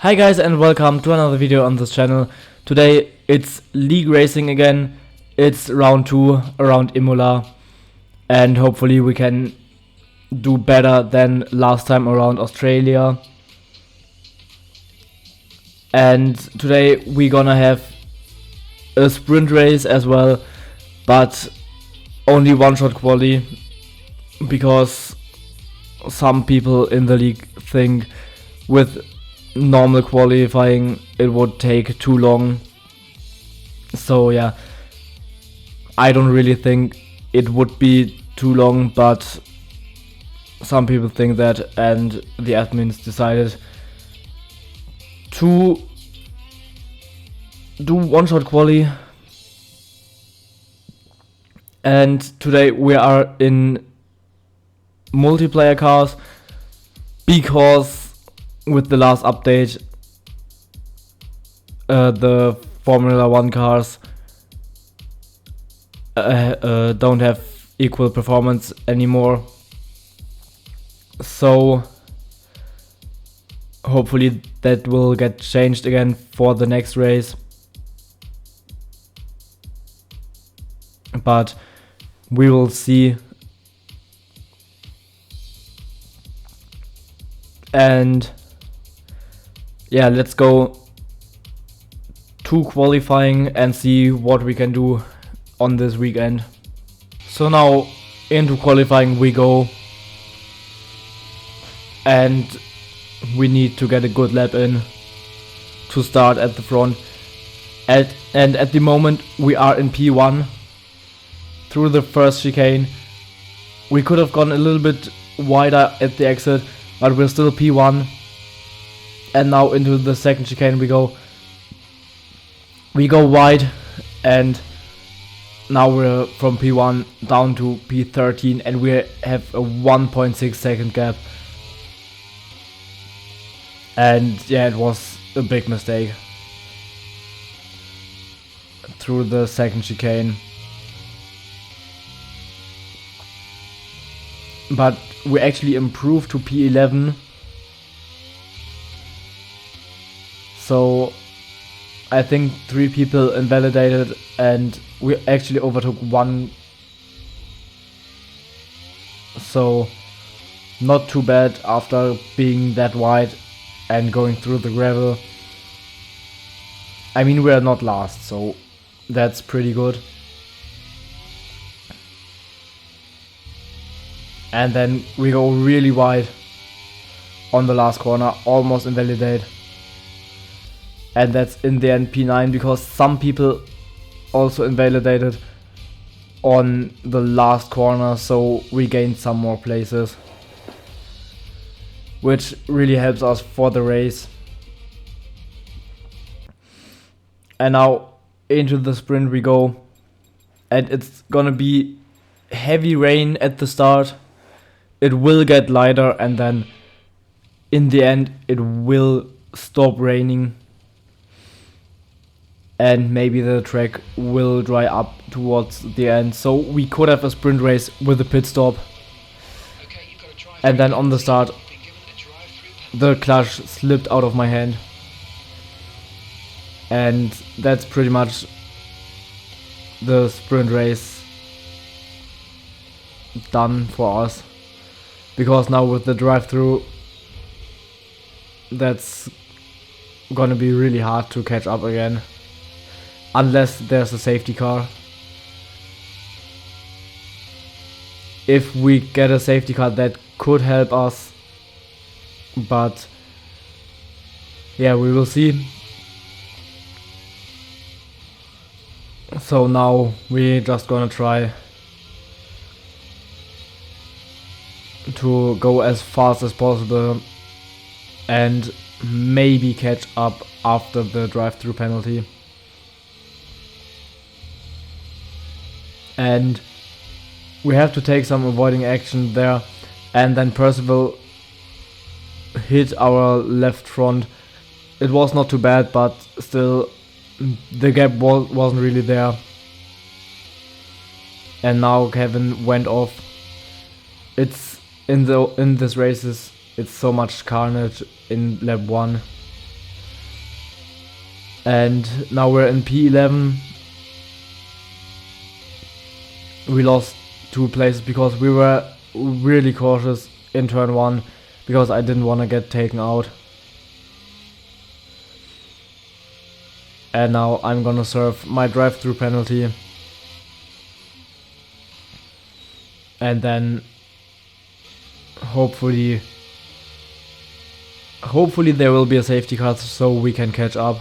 Hi guys, and welcome to another video on this channel. Today it's league racing again. It's round 2 around Imola, and hopefully we can do better than last time around Australia. And today we're gonna have a sprint race as well, but only one shot quali, because some people in the league think with normal qualifying it would take too long. So yeah, I don't really think it would be too long, but some people think that, and the admins decided to do one shot quali. And today we are in multiplayer cars, because with the last update the Formula 1 cars don't have equal performance anymore. So hopefully that will get changed again for the next race. But we will see. And yeah, let's go to qualifying and see what we can do on this weekend. So now into qualifying we go, and we need to get a good lap in to start at the front. And at the moment we are in P1 through the first chicane. We could have gone a little bit wider at the exit, but we're still P1. And now into the second chicane we go wide, and now we're from P1 down to P13, and we have a 1.6 second gap. And yeah, it was a big mistake through the second chicane. But we actually improved to P11. So I think 3 people invalidated, and we actually overtook 1. So not too bad after being that wide and going through the gravel. I mean, we are not last, so that's pretty good. And then we go really wide on the last corner, almost invalidate. And that's in the end P9, because some people also invalidated on the last corner, so we gained some more places, which really helps us for the race. And now into the sprint we go, and it's gonna be heavy rain at the start. It will get lighter, and then in the end it will stop raining, and maybe the track will dry up towards the end. So we could have a sprint race with a pit stop. And then on the start the clutch slipped out of my hand, and that's pretty much the sprint race done for us, because now with the drive-through that's gonna be really hard to catch up again, unless there's a safety car. If we get a safety car, that could help us, but yeah, we will see. So now we're just gonna try to go as fast as possible and maybe catch up after the drive-through penalty. And we have to take some avoiding action there, and then Percival hit our left front. It was not too bad, but still the gap wasn't really there. And now Kevin went off. It's in this races, it's so much carnage in lap 1. And now we're in P11. We lost 2 places because we were really cautious in turn 1 because I didn't want to get taken out. And now I'm gonna serve my drive-through penalty. And then hopefully there will be a safety car so we can catch up.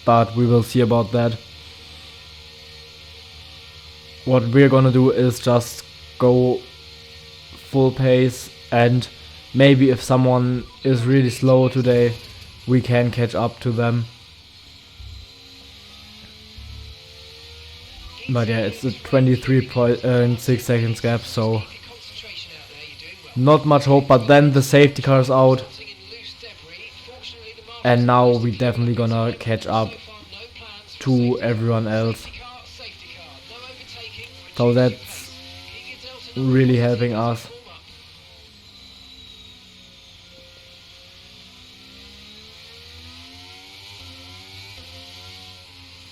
But we will see about that. What we're gonna do is just go full pace, and maybe if someone is really slow today, we can catch up to them. But yeah, it's a 23.6 seconds gap, so not much hope. But then the safety car is out, and now we definitely gonna catch up to everyone else. So that's really helping us.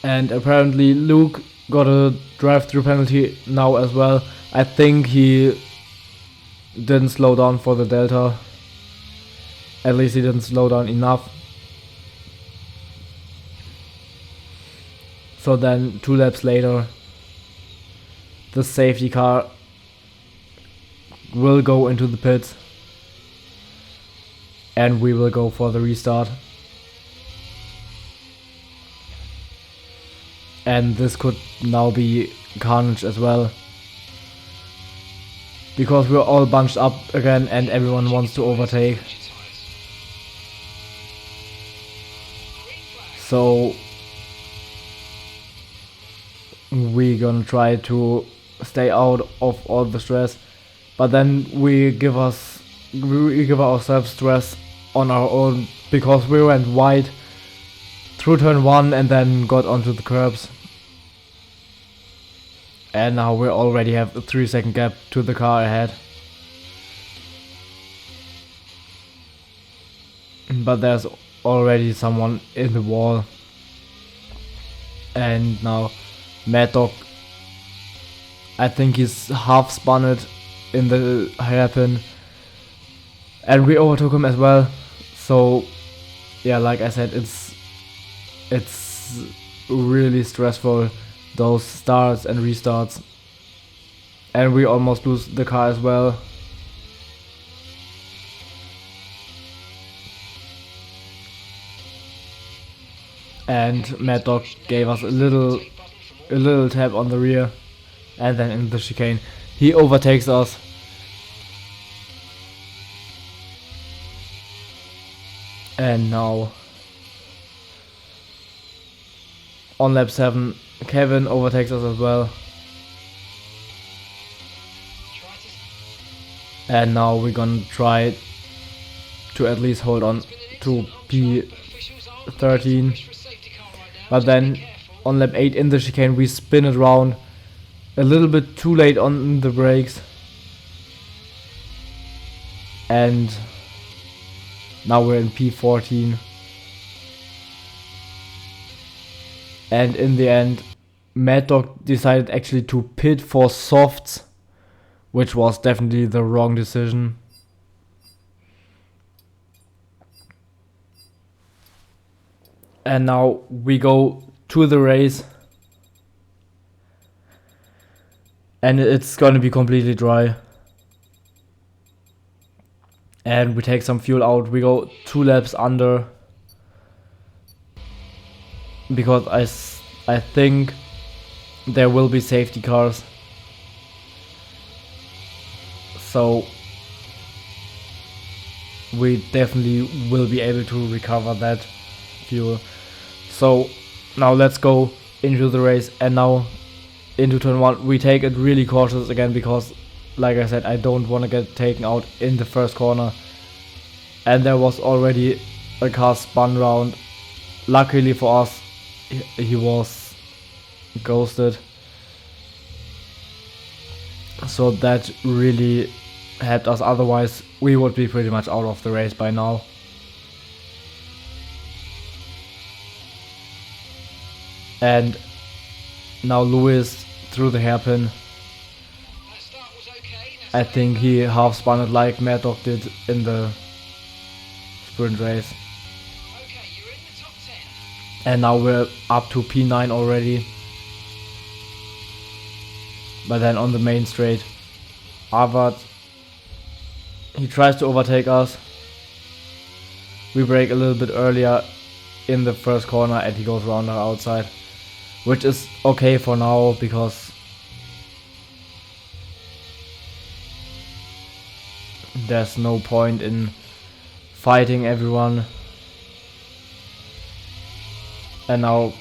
And apparently Luke got a drive-through penalty now as well. I think he didn't slow down for the Delta. At least he didn't slow down enough. So then 2 laps later, the safety car will go into the pits. And we will go for the restart. And this could now be carnage as well, because we're all bunched up again and everyone wants to overtake. So we're gonna try to stay out of all the stress, but then we give ourselves stress on our own because we went wide through turn 1 and then got onto the curbs. And now we already have a 3-second gap to the car ahead. But there's already someone in the wall. And now Mad Dog, I think he's half spun it in the hairpin. And we overtook him as well. So yeah, like I said, it's really stressful, those starts and restarts. And we almost lose the car as well. And Mad Dog gave us a little tap on the rear, and then in the chicane he overtakes us. And now on lap 7, Kevin overtakes us as well. And now we're gonna try to at least hold on to P13. But then on lap 8 in the chicane we spin it around a little bit too late on the brakes. And now we're in P14. And in the end, Mad Dog decided actually to pit for softs, which was definitely the wrong decision. And now we go to the race. And it's gonna be completely dry. And we take some fuel out. We go 2 laps under, because I think there will be safety cars. So we definitely will be able to recover that fuel. So now let's go into the race, and now into turn 1 we take it really cautious again, because like I said, I don't want to get taken out in the first corner. And there was already a car spun round. Luckily for us, he was ghosted. So that really helped us, otherwise we would be pretty much out of the race by now. And now Lewis through the hairpin. I think he half spun it like Mad Dog did in the sprint race. And now we're up to P9 already. But then on the main straight, Harvard, he tries to overtake us. We brake a little bit earlier in the first corner and he goes around our outside, which is okay for now because there's no point in fighting everyone. And now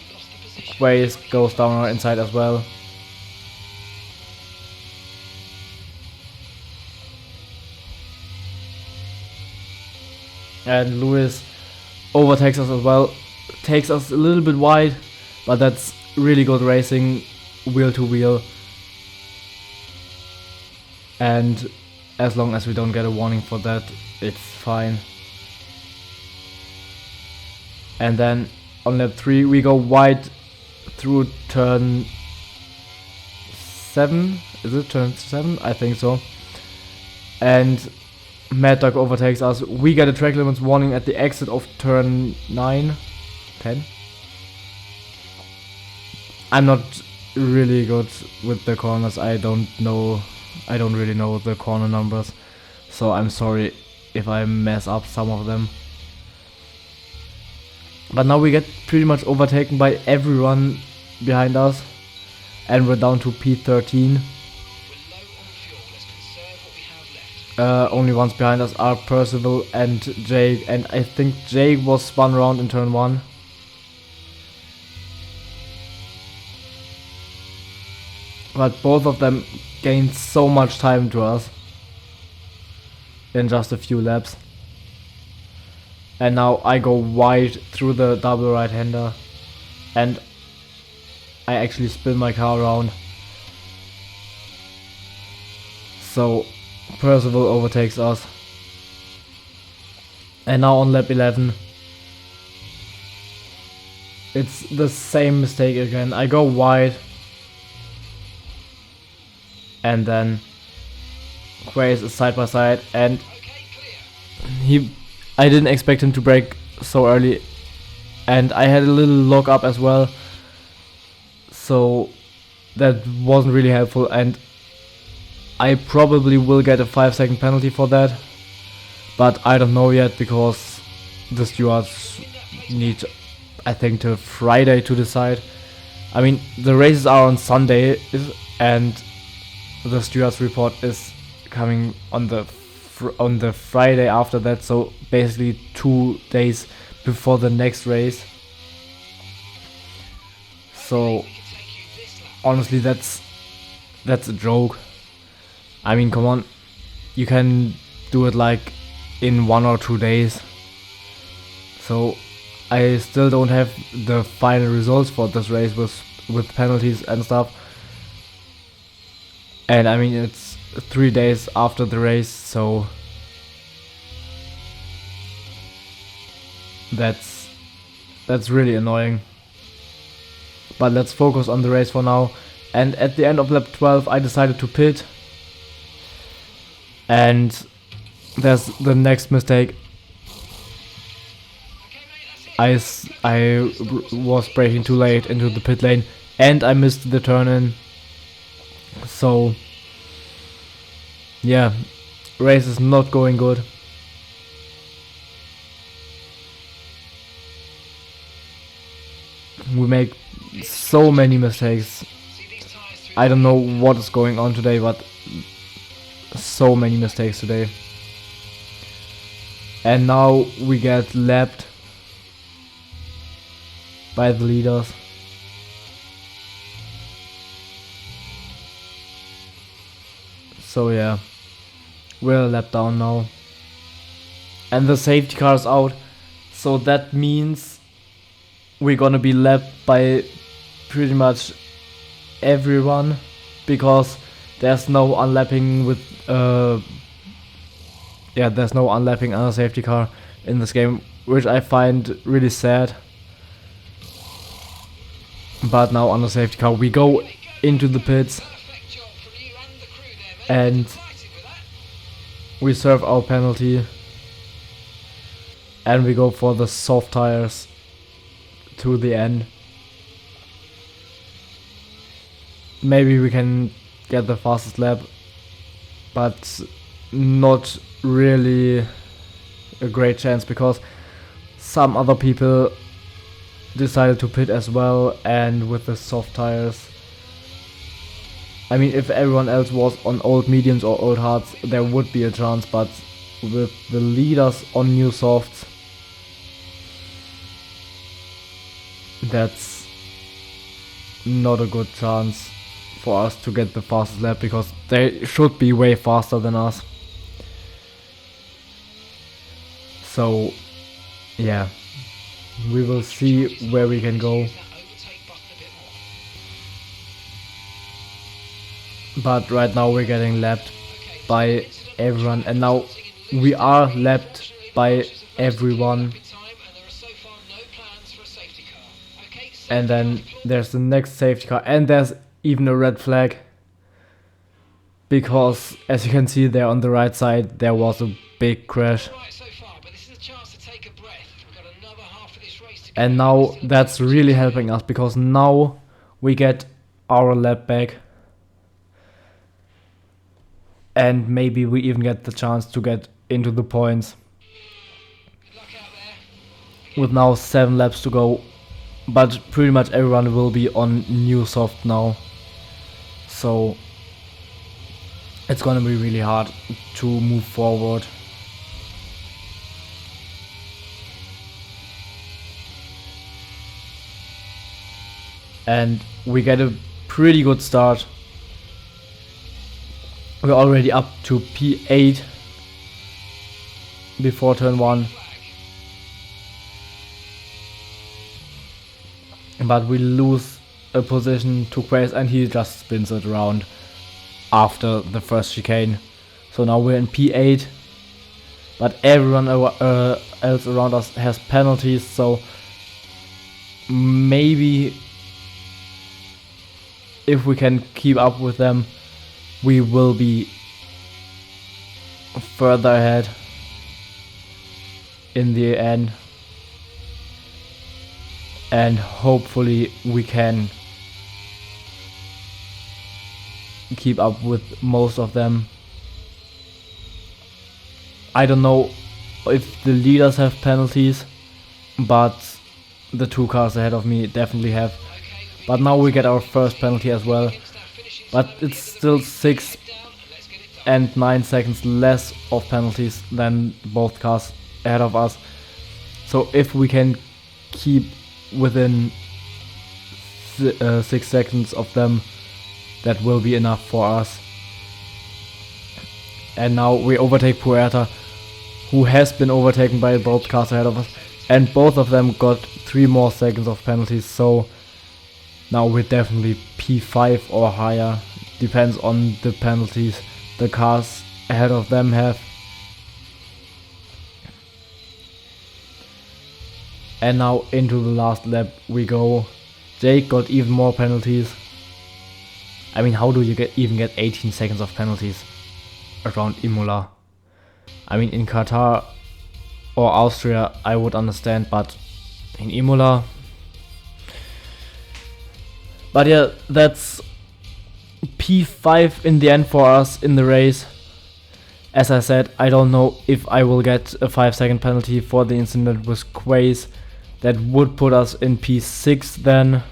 Quays goes down our inside as well. And Lewis overtakes us as well, takes us a little bit wide, but that's really good racing, wheel to wheel. And as long as we don't get a warning for that, it's fine. And then on lap 3 we go wide through turn 7, is it turn 7? I think so. And Mad Dog overtakes us. We get a track limits warning at the exit of turn 9, 10. I'm not really good with the corners. I don't really know the corner numbers, so I'm sorry if I mess up some of them. But now we get pretty much overtaken by everyone behind us, and we're down to P13. Only ones behind us are Percival and Jake, and I think Jake was spun around in turn 1. But both of them gained so much time to us in just a few laps. And now I go wide through the double right-hander and I actually spin my car around. So Percival overtakes us. And now on lap 11 it's the same mistake again. I go wide and then Quays is side by side, and I didn't expect him to brake so early, and I had a little lock up as well, so that wasn't really helpful, and I probably will get a 5-second penalty for that, but I don't know yet because the stewards need, I think, till Friday to decide. I mean, the races are on Sunday and the stewards report is coming on the Friday after that, so basically 2 days before the next race. So honestly, that's a joke. I mean, come on, you can do it like in 1 or 2 days. So I still don't have the final results for this race with penalties and stuff. And I mean, it's 3 days after the race, so that's really annoying. But let's focus on the race for now. And at the end of lap 12 I decided to pit. And there's the next mistake. I was braking too late into the pit lane and I missed the turn in. So yeah, race is not going good. We make so many mistakes. I don't know what is going on today, but so many mistakes today. And now we get lapped by the leaders. So yeah, we're a lap down now. And the safety car is out. So that means we're gonna be lapped by pretty much everyone, because there's no unlapping with there's no unlapping on a safety car in this game, which I find really sad. But now on the safety car we go into the pits and we serve our penalty and we go for the soft tires to the end. Maybe we can get the fastest lap, but not really a great chance because some other people decided to pit as well, and with the soft tires, I mean, if everyone else was on old mediums or old hards, there would be a chance, but with the leaders on new softs, that's not a good chance for us to get the fastest lap, because they should be way faster than us. So yeah, we will see where we can go. But right now we're getting lapped by everyone, and now we are lapped by everyone. And then there's the next safety car, and there's even a red flag, because as you can see there on the right side there was a big crash. And now that's really helping us, because now we get our lap back, and maybe we even get the chance to get into the points. With now 7 laps to go, but pretty much everyone will be on new soft now, so it's gonna be really hard to move forward. And we get a pretty good start. We're already up to P8 before turn 1. But we lose a position to Quace, and he just spins it around after the first chicane. So now we're in P8, but everyone else around us has penalties, so maybe if we can keep up with them, we will be further ahead in the end, and hopefully we can keep up with most of them. I don't know if the leaders have penalties, but the 2 cars ahead of me definitely have. But now we get our first penalty as well, but it's still 6 and 9 seconds less of penalties than both cars ahead of us. So if we can keep within 6 seconds of them, that will be enough for us. And now we overtake Puerta, who has been overtaken by both cars ahead of us, and both of them got 3 more seconds of penalties, so now we're definitely P5 or higher, depends on the penalties the cars ahead of them have. And now into the last lap we go. Jake got even more penalties. I mean, how do you even get 18 seconds of penalties around Imola? I mean, in Qatar or Austria I would understand, but in Imola. But yeah, that's P5 in the end for us in the race. As I said, I don't know if I will get a 5-second penalty for the incident with Quace. That would put us in P6 then.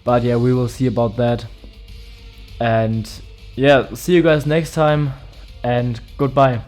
But yeah, we will see about that. And yeah, see you guys next time, and goodbye.